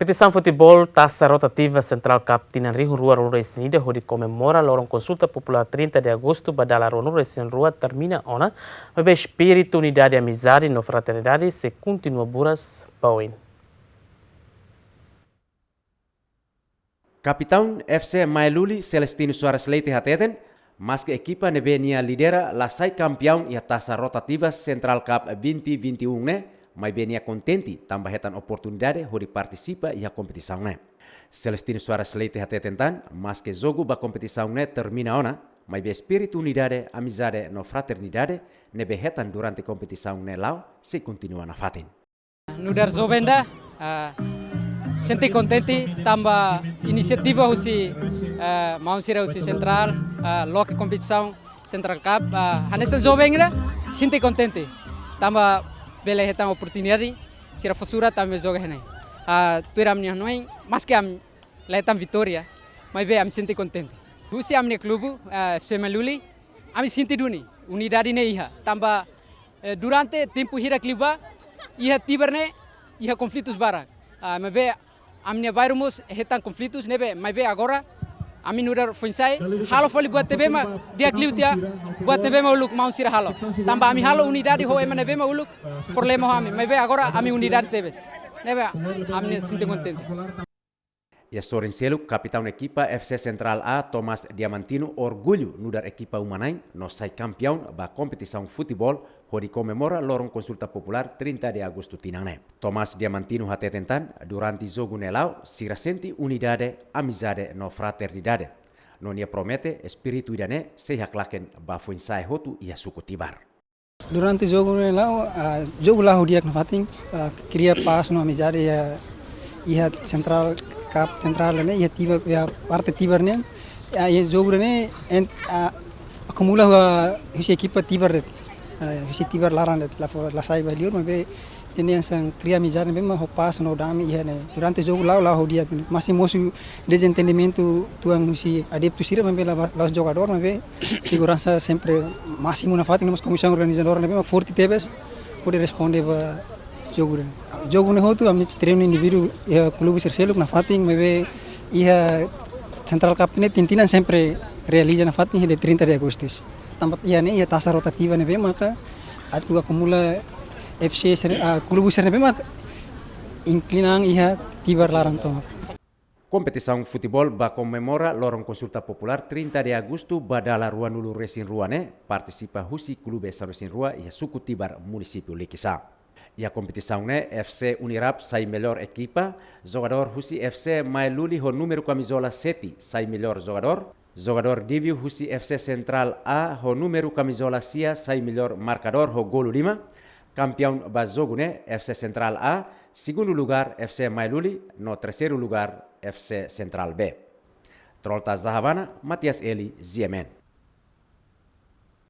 Competição futebol taça rotativa Central Cup Tinan Rio Rua Rua Resinida onde comemora lorong consulta popular 30 de agosto badala Rua Resin Rua termina ona, mas espírito unidade e amizade no fraternidade se continua buras bawin. Capitão FC Mailuli Celestino Soares Leite hateten, mas que equipa nebenia lidera la sai campeão e a taça rotativa Central Cup 2021 né, mas benia contente tambahetan oportunidade hori participa e a competição né. Celestino Soares Leite hateten tan, mas que jogo ba competição né termina ona, mas be espírito unidade, amizade no fraternidade nebe hetan durante competição né lau se continua na fatin. Nudar Zovenda, senti contente tambah inisiativa husi Mausira husi Central, loke competição Central Cup, hanesa Zovenda, senti contente tambah bela hetan oportunidade, sira fosura tambah joga henai. Tuiram nih noai, mas que am letam vitória, mas be am senti contente. Husi amne klubu FC Mailuli, ami senti duni, unidade ne iha, tambah durante tempo hira kliba, iha tiberne, iha conflitos barak. Mas amnia bairros hetan conflitos nebe, mas agora ami nudar fonsai halo foli buat tebe ma dia kliutia buat tebe ma uluk mau sira halo. Tambah ami halo unidade ho ema nebe ma uluk problema ho ami, mas agora ami unidade tebe. Nebe amnia sinto contente. E Sorin Seluk, capitão equipa FC Central A, Thomas Diamantino, orgulho nudar equipa Umanai, no sai campeão ba competição futebol, hori comemora lorong consulta popular 30 de agosto tinane. Thomas Diamantino hatetentan, durante jogo nelau, sira senti unidade, amizade no fraternidade. Non ia promete, espiritu idane, seja klaken ba fuinsai hotu ia suku tibar. Durante jogo nelau, jogo lahu dia knafating, queria paz no amizade ia Central Cup Central ne ia tiba ya parte tibar ne ia jogo ne acumula husi equipa tibar husi tibar larang la sai valior mas ini yang sang cria amizade mesmo ho paz no dami ia ne durante jogo lá dia masih mosu desentendimento tuang husi adepto sira mas los jogador mas segurança sempre máximo na fatin mas comissão organizadora ne forte tebes pode responder ba jogo ne hotu amni treino individu ia clube Seluk na fatin mas ia Central Cup ne tintinan sempre realiza na fatin de 30 de agosto. Tampat ia ne ia taça rotativa ne maka atu acumula FC clube Seluk maka inclinang ia tibar larang to. Competição futebol ba comemora lorong consulta popular 30 de agosto badala Ruanulu Resin Ruane participa husi clube Resin Rua e suku tibar município Likisa. E a competição né FC Unirap sai melhor equipa, jogador husi FC Mailuli ho número camisola 7 sai melhor jogador Divio husi FC Central A ho número camisola 6 sai melhor marcador ho gol 5, campeão ba jogo né FC Central A, segundo lugar FC Mailuli, no terceiro lugar FC Central B. Trolta Zahavana, Matias Eli, Ziemen.